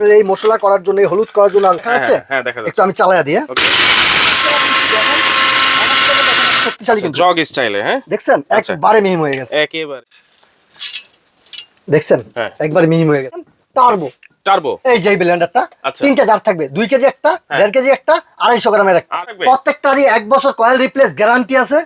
এই মশলা করার জন্য, হলুদ করার জন্য দেখা যাচ্ছে। হ্যাঁ দেখা যাচ্ছে। একটু আমি চালায়া দিয়ে শক্তিশালী কিন্তু জগ স্টাইলে। হ্যাঁ দেখছেন একবারে মিহিম হয়ে গেছে, একেবারে দেখছেন একবারে মিহিম হয়ে গেছে। টার্বো টার্বো এই যে ব্লেন্ডারটা আচ্ছা। 3টা জার থাকবে, 2 কেজি একটা, 1.5 কেজি একটা, 250 গ্রামের একটা। প্রত্যেকটারই 1 বছর কয়েল রিপ্লেস গ্যারান্টি আছে,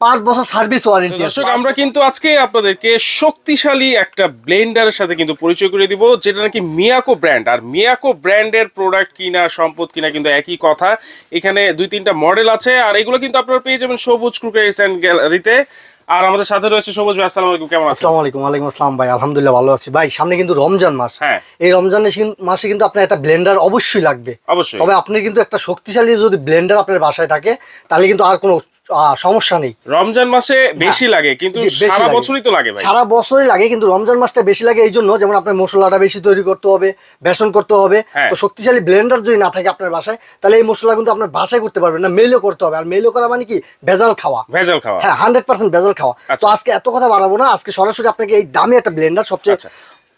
5 বছর সার্ভিস ওয়ারেন্টি আছে। দর্শক আমরা কিন্তু আজকে আপনাদেরকে শক্তিশালী একটা ব্লেন্ডারের সাথে কিন্তু পরিচয় করে দিব, যেটা নাকি মিয়াকো ব্র্যান্ড। আর মিয়াকো ব্র্যান্ডের প্রোডাক্ট কিনা সম্পদ কিনা কিন্তু একই কথা। এখানে 2-3টা মডেল আছে, আর এগুলো কিন্তু আপনারা পেয়ে যাবেন সবুজ ক্রুকারিস এন্ড গ্যালারিতে। আর আমাদের সাথে রয়েছে সবুজ ভাই। আসসালামু আলাইকুম, কেমন আছেন? আসসালামু আলাইকুম। ওয়ালাইকুম আসসালাম ভাই, আলহামদুলিল্লাহ ভালো আছি ভাই। সামনে কিন্তু রমজান মাস, এই রমজানের মাসে কিন্তু আপনার একটা ব্লেন্ডার অবশ্যই লাগবে। অবশ্যই। তবে আপনি কিন্তু একটা শক্তিশালী যদি ব্লেন্ডার আপনার বাসায় থাকে তাহলে কিন্তু আর কোনো সমস্যা নেই। রমজান মাসে বেশি লাগে, কিন্তু সারা বছরই তো লাগে ভাই। সারা বছরই লাগে, কিন্তু রমজান মাসটা বেশি লাগে এই জন্য, যেমন আপনার মশলাটা বেশি তৈরি করতে হবে, বেসন করতে হবে। তো শক্তিশালী ব্লেন্ডার যদি না থাকে আপনার বাসায়, তাহলে এই মশলা কিন্তু আপনার বাসায় করতে পারবেন না, মেলও করতে হবে। আর মেলও করা মানে কি, ভেজাল খাওয়া। ভেজাল খাওয়া, হ্যাঁ 100% ভেজাল খাওয়া। তো আজকে এত কথা বাড়াবো না, আজকে সরাসরি আপনাকে এই দামি একটা ব্লেন্ডার, সবচেয়ে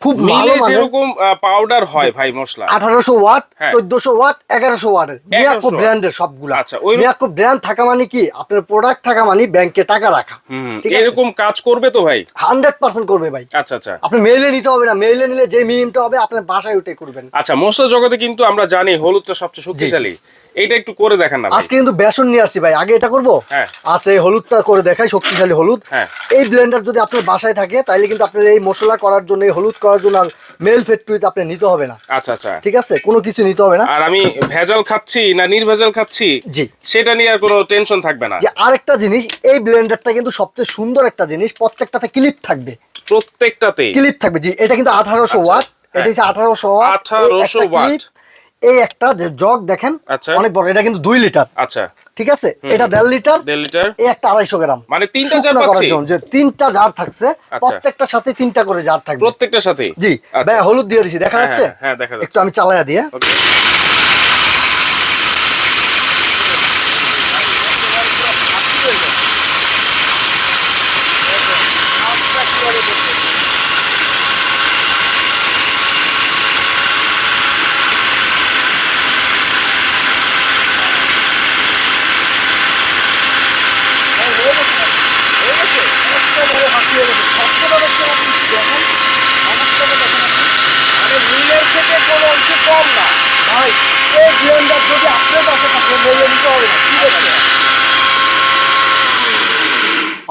খুব ভালো মানের যেরকম পাউডার হয় ভাই মশলা, 1800 ওয়াট, 1400 ওয়াট, 1100 ওয়াটের মিয়াকো ব্র্যান্ডের সবগুলা। মিয়াকো ব্র্যান্ড থাকা মানে কি, আপনার প্রোডাক্ট থাকা মানে ব্যাংকে টাকা রাখা। ঠিক আছে, এরকম কাজ করবে তো ভাই? 100% করবে ভাই। আচ্ছা আচ্ছা, আপনি মেইলে নিতে হবে না, মেইলে নিলে যে মিনিমটা হবে আপনার বাসায় উঠে করবেন। আচ্ছা, মশলা জগতে কিন্তু আমরা জানি হলুদটা সবচেয়ে শক্তিশালী। এটা একটু করে দেখান না। আজকে কিন্তু বেসন নিয়ে আসছি ভাই, আগে এটা করবো। আচ্ছা, এই হলুদটা করে দেখাই, শক্তিশালী হলুদ। এই ব্লেন্ডার যদি আপনার বাসায় থাকে তাহলে কিন্তু আপনার এই মশলা করার জন্য, হলুদ করার জন্য আর মেল ফ্যাক্টরিতে আপনি নিতে হবে না। আচ্ছা আচ্ছা, ঠিক আছে, কোনো কিছু নিতে হবে না। আর আমি ভেজাল খাচ্ছি না নির্ভেজাল খাচ্ছি, জি, সেটা নিয়ে আর কোনো টেনশন থাকবে না। যে আরেকটা জিনিস, এই ব্লেন্ডারটা কিন্তু সবচেয়ে সুন্দর একটা জিনিস, প্রত্যেকটাতে ক্লিপ থাকবে। প্রত্যেকটাতে ক্লিপ থাকবে, জি। এটা কিন্তু 1800 ওয়াট, এটা হচ্ছে 1800 ওয়াট, 1800 ওয়াট। এই একটা যে জগ দেখেন অনেক বড়, এটা কিন্তু 2 লিটার। আচ্ছা, ঠিক আছে, এটা 1.5 লিটার, 1.5 লিটার, এই একটা 250 গ্রাম। মানে 3টা জার পাচ্ছি, যে 3টা জার থাকছে, প্রত্যেকটার সাথে 3টা করে জার থাকবে, প্রত্যেকটার সাথে। জি ভাই, হলুদ দিয়ে দিছি, দেখা যাচ্ছে? হ্যাঁ দেখা যাচ্ছে। একটু আমি চালায়া দিয়ে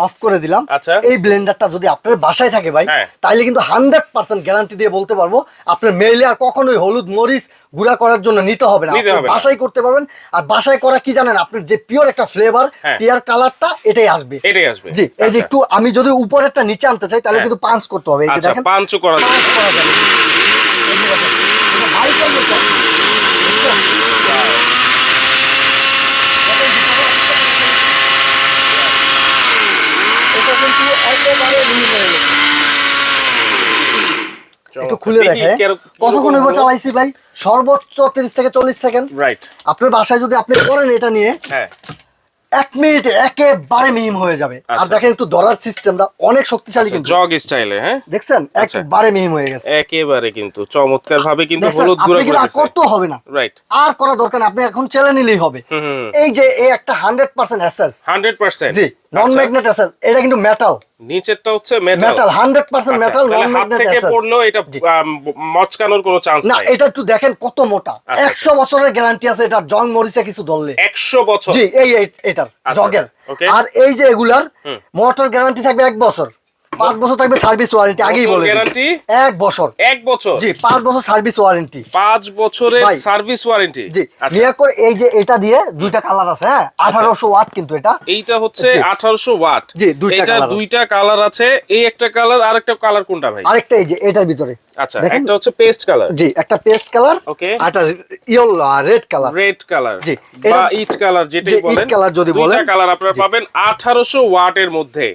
অফ করে দিলাম। এই ব্লেন্ডারটা যদি আপনার বাসায় থাকে ভাই, তাহলে কিন্তু 100% গ্যারান্টি দিয়ে বলতে পারবো আপনার মেইলে আর কখনোই হলুদ মরিচ গুঁড়া করার জন্য নিতে হবে না, বাসায় করতে পারবেন। আর বাসায় করা কি জানেন, আপনার যে পিওর একটা ফ্লেভার, পিওর কালারটা এটাই আসবে, জি। এই যে একটু আমি যদি উপরেরটা নিচে আনতে চাই তাহলে কিন্তু পাঞ্চ করতে হবে। এই যে দেখেন, পাঞ্চ করা যাবে। একটু খুলে দেখে কতক্ষণ হইব চালাইছি ভাই, সর্বোচ্চ 30 থেকে 40 সেকেন্ড। রাইট, আপনার বাসায় যদি আপনি করেন এটা নিয়ে, 1 মিনিটে একেবারে মিহিম হয়ে যাবে। আর দেখেন একটু ধরার সিস্টেমটা অনেক শক্তিশালী, কিন্তু জগ স্টাইলে। হ্যাঁ দেখছেন একবারে মিহিম হয়ে গেছে, একেবারে কিন্তু চমৎকার ভাবে কিন্তু হলুদ গুঁড়া করে দিয়েছে। করতে হবে না, রাইট, আর করা দরকার না, আপনি এখন চেলে নিলেই হবে। এই যে এই একটা 100% এসএস, 100%, জি, নন ম্যাগনেট এসএস। এটা কিন্তু মেটাল, নিচেরটা হচ্ছে মেটাল, 100% মেটাল, নন ম্যাগনেট এসএস। থেকে পড়লেও এটা মচকানোর কোনো চান্স নাই। না, এটা একটু দেখেন কত মোটা, 100 বছরের গ্যারান্টি আছে এটা, জং মরিচা কিছু ধরলে 100 বছর, জি। এই এটার জগের। আর এই যে এগুলার মোটর গ্যারান্টি থাকবে 1 বছর, 5 বছর থাকবে সার্ভিস ওয়ারেন্টি। আগেই বলে গ্যারান্টি 1 বছর, 1 বছর, জি। 5 বছর সার্ভিস ওয়ারেন্টি, 5 বছরের সার্ভিস ওয়ারেন্টি, জি। মিয়াকোর এই যে এটা দিয়ে 2টা কালার আছে, হ্যাঁ 1800 ওয়াট, কিন্তু এইটা হচ্ছে 1800 ওয়াট, জি। এটা 2টা কালার আছে, এই একটা কালার, আর একটা কালার কোনটা ভাই? আরেকটা এই যে এটার ভিতরে, আচ্ছা, একটা হচ্ছে পেস্ট কালার, জি, একটা পেস্ট কালার, ওকে, আর একটা ইয়েলো রেড কালার, জি, বা ইট কালার যেটাই বলেন, ইট কালার যদি বলেন, 2টা কালার আপনারা পাবেন 1800 ওয়াটের মধ্যে।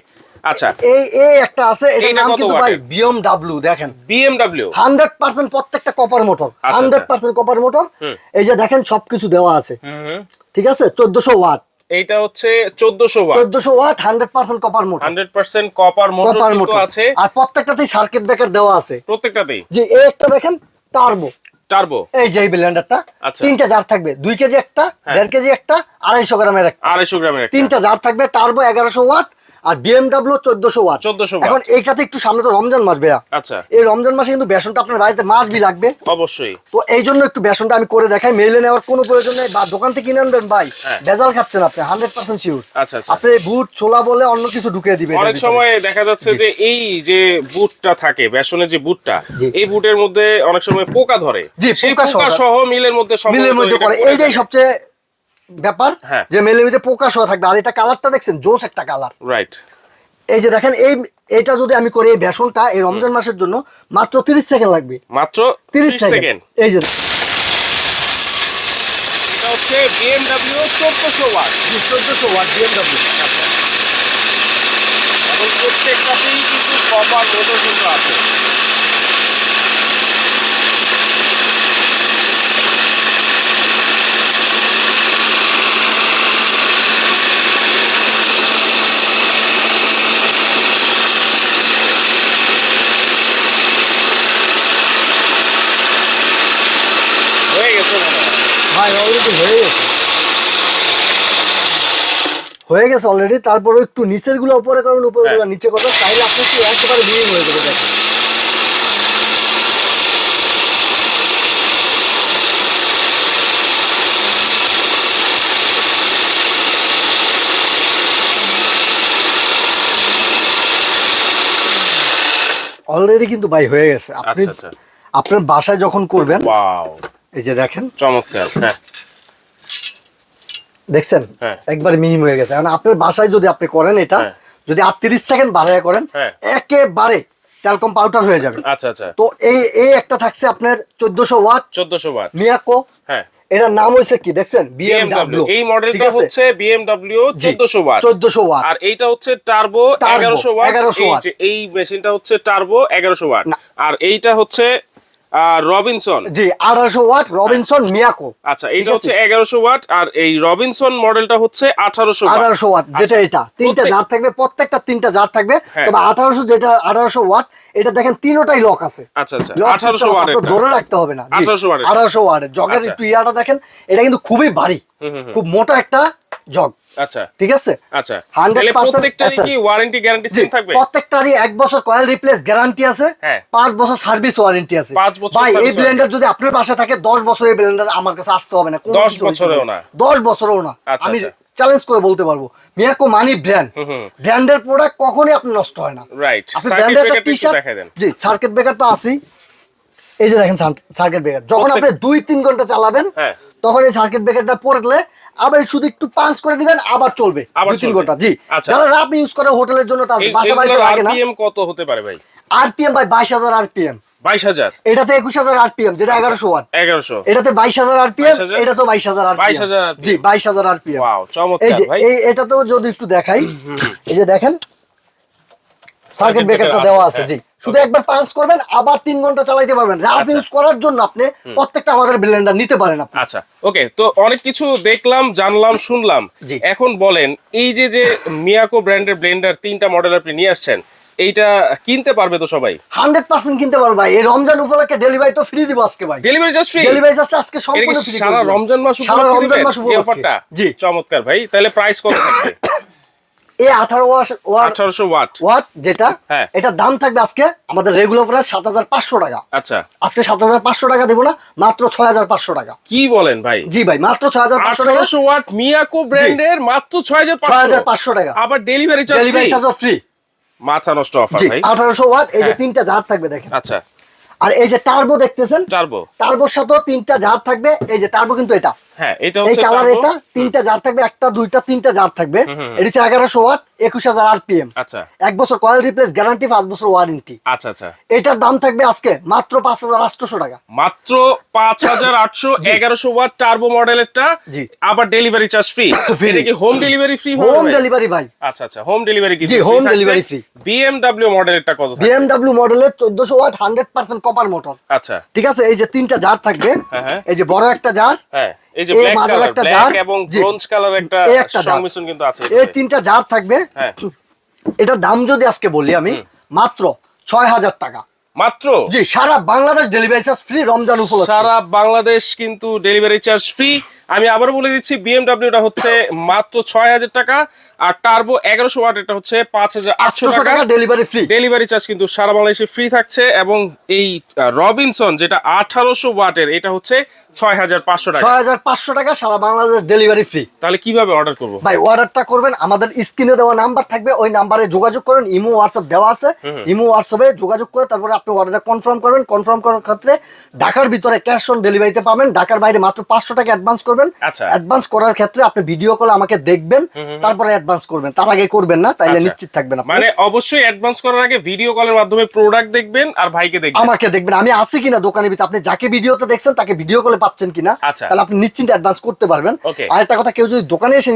আচ্ছা, এই একটা আছে, এটার নাম কিন্তু ভাই BMW। দেখেন BMW 100% প্রত্যেকটা কপার মোটর, 100% কপার মোটর। এই যে দেখেন সবকিছু দেওয়া আছে, ঠিক আছে। 1400 ওয়াট, এইটা হচ্ছে 1400 watt, 1400 watt, 100% copper motor, 100% copper motor কিন্তু আছে। আর প্রত্যেকটাতেই সার্কিট ব্রেকার দেওয়া আছে, প্রত্যেকটাতেই, জি। এই একটা দেখেন টার্বো, টার্বো, এই যে এই ব্লেন্ডারটা তিনটা জার থাকবে, 2 কেজি একটা, 1.5 কেজি একটা, 250 গ্রামের একটা, 250 গ্রামের একটা, তিনটা জার থাকবে। টার্বো 1100 ওয়াট আর বিএমডব্লিউ 1400 ওয়াট। 1400 ওয়াট। এখন এইটাতে একটু সামনে তো রমজান মাস ভাইয়া, আচ্ছা, এই রমজান মাসে কিন্তু বেসনটা আপনার বাড়িতে মাসবি লাগবে অবশ্যই। তো এই জন্য একটু বেসনটা আমি করে দেখাই, মেলে নেওয়ার কোনো প্রয়োজন নেই, বা দোকান থেকে কিনে আনবেন ভাই, ভেজাল খাচ্ছেন আপনি 100% শিওর। আচ্ছা আচ্ছা, আপনি বুট ছোলা বলে অন্য কিছু ঢুকিয়ে দিবেন। অনেক সময় দেখা যাচ্ছে যে এই যে বুটটা থাকে, বেসনের যে বুটটা, এই বুটের মধ্যে অনেক সময় পোকা ধরে, সেই পোকা সহ মিলের মধ্যে করে, এইটাই সবচেয়ে ব্যাপার যে মেলের মধ্যে পোকা সহ থাকবে। আর এটা কালারটা দেখছেন, জোস একটা কালার, রাইট। এই যে দেখেন, এইটা যদি আমি করি, এই বেসনটা এই রমজান মাসের জন্য মাত্র 30 সেকেন্ড লাগবে, মাত্র 30 সেকেন্ড। এই যে এটা হচ্ছে বিএমডব্লিউ 1400 ওয়াট, 1400 ওয়াট বিএমডব্লিউ। আচ্ছা, এবং প্রত্যেকটাতেই কিন্তু কপার মোটর কিন্তু আছে। হয়ে গেছে ভাই, অলরেডি হয়ে গেছে অলরেডি। তারপরে একটু নিচের গুলো উপরে করবেন, উপরে গুলো নিচে করবেন, তাহলে আপনি কি একেবারে মিহি হয়ে যাবে। দেখেন অলরেডি কিন্তু ভাই হয়ে গেছে। আপনি আপনার বাসায় যখন করবেন, ওয়াও, এই যে দেখেন, চমৎকার। হ্যাঁ, দেখছেন একবার মিহিম হয়ে গেছে। কারণ আপনার বাসায় যদি আপনি করেন এটা, যদি 38 সেকেন্ড বাড়ায় করেন, একেবারে টেলকম পাউডার হয়ে যাবে। আচ্ছা আচ্ছা, তো এই একটা থাকছে আপনার 1400 ওয়াট, 1400 ওয়াট মিয়াকো। হ্যাঁ, এটার নাম হইছে কি দেখছেন, বিএমডব্লিউ। এই মডেলটা হচ্ছে বিএমডব্লিউ 1400 ওয়াট, 1400 ওয়াট। আর এইটা হচ্ছে টার্বো 1100 ওয়াট। এই মেশিনটা হচ্ছে টার্বো 1100 ওয়াট, আর এইটা হচ্ছে রবিনসন, জি 1800 ওয়াট রবিনসন মিয়াকো। আচ্ছা, এইটা হচ্ছে 1100 ওয়াট, আর এই রবিনসন মডেলটা হচ্ছে 1800 ওয়াট। যেটা এটা তিনটা জার থাকবে, প্রত্যেকটা তিনটা জার থাকবে। তবে 1800, যেটা 1800 ওয়াট, এটা দেখেন তিনটাই লক আছে। আচ্ছা আচ্ছা, 1800 ওয়াট ধরে রাখতে হবে না। 1800 ওয়াটের জগের একটু ইয়াটা দেখেন, এটা কিন্তু খুবই ভারী, খুব মোটা একটা জগ। আচ্ছা, ঠিক আছে। আচ্ছা, 100% প্রত্যেকটারই কি ওয়ারেন্টি গ্যারান্টি সেম থাকবে? প্রত্যেকটারই 1 বছর কয়েল রিপ্লেস গ্যারান্টি আছে, 5 বছর সার্ভিস ওয়ারেন্টি আছে। 5 বছর ভাই, এই ব্লেন্ডার যদি আপনার বাসায় থাকে 10 বছরের ব্লেন্ডার আমার কাছে আসতে হবে না, 10 বছরেও না, 10 বছরেও না। আমি চ্যালেঞ্জ করে বলতে পারবো, মিয়াকো মানি ব্র্যান্ড, ব্র্যান্ডের প্রোডাক্ট কখনোই আপনি নষ্ট হয় না। রাইট। আপনি ব্র্যান্ডের একটা টি-শার্ট, জি সার্কিট ব্রেকার তো আছেই, এই যে দেখেন সার্কিট ব্রেকার, যখন আপনি 2-3 ঘন্টা চালাবেন, তখন এই সার্কিট ব্রেকারটা পড়লে আবার শুধু একটু পাঞ্চ করে দিবেন, আবার চলবে 2-3 ঘন্টা। জি, যারা রাপ ইউজ করে হোটেলের জন্য, তার বাসা বাড়িতে লাগে না। আরপিএম কত হতে পারে ভাই? আরপিএম ভাই 22000 আরপিএম। 22000, এটাতে 21000 আরপিএম, যেটা 1100 ওয়াট। 1100, এটাতে 22000 আরপিএম, এটা তো 22000 আরপিএম। 22000, জি 22000 আরপিএম। ওয়াও, চমৎকার ভাই। এই এটাতেও যদি একটু দেখাই, এই যে দেখেন সার্কিট ব্রেকারটা দেওয়া আছে। জি, শুধু একবার পাঞ্চ করবেন, আবার 3 ঘন্টা চালাতে পারবেন। রাপ ইউজ করার জন্য আপনি প্রত্যেকটা আমাদের ব্লেন্ডার নিতে পারেন আপনি। আচ্ছা, ওকে, তো অনেক কিছু দেখলাম, জানলাম, শুনলাম। এখন বলেন, এই যে মিয়াকো ব্র্যান্ডের ব্লেন্ডার 3টা মডেল আপনি নিয়ে আসছেন, এইটা কিনতে পারবে তো সবাই? 100% কিনতে পারবে ভাই। এই রমজান উপলক্ষে ডেলিভারি তো ফ্রি দিব আজকে ভাই। Delivery just free? Delivery just আজকে সম্পূর্ণ ফ্রি। সারা রমজান মাস উপলক্ষে, সারা রমজান মাস উপলক্ষে। জি, চমৎকার ভাই। তাহলে প্রাইস কত থাকবে? এই 1800 ওয়াট যেটা, এটার দাম থাকবে আজকে আমাদের রেগুলার প্রাইস 7500 টাকা। আচ্ছা, আজকে 7500 টাকা দেব না, মাত্র 6500 টাকা। কি বলেন ভাই? জি ভাই, মাত্র 6500 টাকা। 1800 ওয়াট মিয়াকো ব্র্যান্ডের মাত্র 6500 টাকা। আবার ডেলিভারি চার্জ ফ্রি। মাথা নষ্ট অফার ভাই। 1800 ওয়াট, এই যে 3টা জার থাকবে দেখেন। আচ্ছা, আর এই যে টার্বো দেখতেছেন, টার্বোর সাথেও 3টা জার থাকবে। এই যে টার্বো কিন্তু এটা, হ্যাঁ, এটা হচ্ছে এই কালার, এটা 3টা জার থাকবে, 1টা 2টা 3টা জার থাকবে। এটা হচ্ছে 1100 ওয়াট, 21000 আরপিএম। আচ্ছা, 1 বছর কয়েল রিপ্লেস গ্যারান্টি, 5 বছর ওয়ারেন্টি। আচ্ছা আচ্ছা, এটার দাম থাকবে আজকে মাত্র 5800 টাকা। মাত্র 5800, 1100 ওয়াট টার্বো মডেলেরটা। জি, আবার ডেলিভারি চার্জ ফ্রি। এটা কি home delivery free? Home delivery ভাই। আচ্ছা আচ্ছা, হোম ডেলিভারি কি? জি, হোম ডেলিভারি ফ্রি। বিএমডব্লিউ মডেলেরটা কত থাকবে? বিএমডব্লিউ মডেলের 1400 ওয়াট 100% কপার মোটর। আচ্ছা, ঠিক আছে। এই যে 3টা জার থাকবে, এই যে বড় একটা জার, এই যে ব্ল্যাক কালার, ব্ল্যাক এবং ব্রোঞ্জ কালার একটা সংমিশ্রণ কিন্তু আছে। এই 3টা জার থাকবে। এটার দাম যদি আজকে বলি আমি, মাত্র 6000 টাকা। মাত্র। জি, সারা Bangladesh delivery charge free Ramzan উপলক্ষে। সারা বাংলাদেশ কিন্তু ডেলিভারি চার্জ ফ্রি। আমি আবার বলে দিচ্ছি বিএমডব্লিউটা হচ্ছে মাত্র ৬,০০০ টাকা, আর টার্বো ১১০০ ওয়াট এটা হচ্ছে ৫,৮০০ টাকা ডেলিভারি ফ্রি। ডেলিভারি চার্জ কিন্তু সারা বাংলাদেশে ফ্রি থাকছে। এবং এই রবিনসন যেটা ১৮০০ ওয়াটের এটা হচ্ছে ৬,৫০০ টাকা। ৬,৫০০ টাকা সারা বাংলাদেশ ডেলিভারি ফ্রি। তাহলে কিভাবে অর্ডার করব ভাই? অর্ডারটা করবেন, আমাদের স্ক্রিনে দেওয়া নাম্বার থাকবে, ওই নাম্বারে যোগাযোগ করুন। ইমো হোয়াটসঅ্যাপ দেওয়া আছে, ইমো হোয়াটসঅ্যাপে যোগাযোগ করে তারপরে আপনি অর্ডারটা কনফার্ম করবেন। কনফার্ম করার ক্ষেত্রে ঢাকার ভিতরে ক্যাশ অন ডেলিভারিতে পাবেন, ঢাকার বাইরে মাত্র ৫০০ টাকা অ্যাডভান্স করবেন। আচ্ছা। অ্যাডভান্স করার ক্ষেত্রে আপনি ভিডিও কলে আমাকে দেখবেন, তারপরে অ্যাডভান্স করবেন, তার আগে করবেন না, তাইলে নিশ্চিত থাকবেন আপনি। মানে অবশ্যই অ্যাডভান্স করার আগে ভিডিও কলের মাধ্যমে প্রোডাক্ট দেখবেন আর ভাইকে দেখবেন, আমাকে দেখবেন আমি আছি কিনা দোকানের ভিতরে, আপনি যাকে ভিডিওতে দেখছেন তাকে ভিডিও কলে পাচ্ছেন কিনা, আচ্ছা। তাহলে আপনি নিশ্চিন্তে অ্যাডভান্স করতে পারবেন। Okay. আর একটা কথা, কেউ যদি দোকানে এসে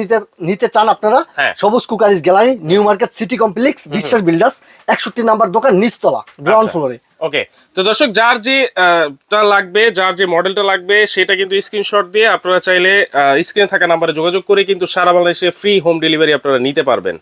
নিতে চান আপনারা, হ্যাঁ। সবুজ cookeries gallery, new market city complex, বিশ্বাস বিল্ডার্স, ৬১ নাম্বার দোকান, নিচতলা, গ্রাউন্ড ফ্লোরে। ওকে, তো দর্শক যার যে টা লাগবে, যার যে মডেলটা লাগবে সেটা কিন্তু স্ক্রিনশট দিয়ে আপনারা চাইলে স্ক্রিনে থাকা নাম্বারে যোগাযোগ করে কিন্তু সারা বাংলাদেশে ফ্রি হোম ডেলিভারি আপনারা নিতে পারবেন।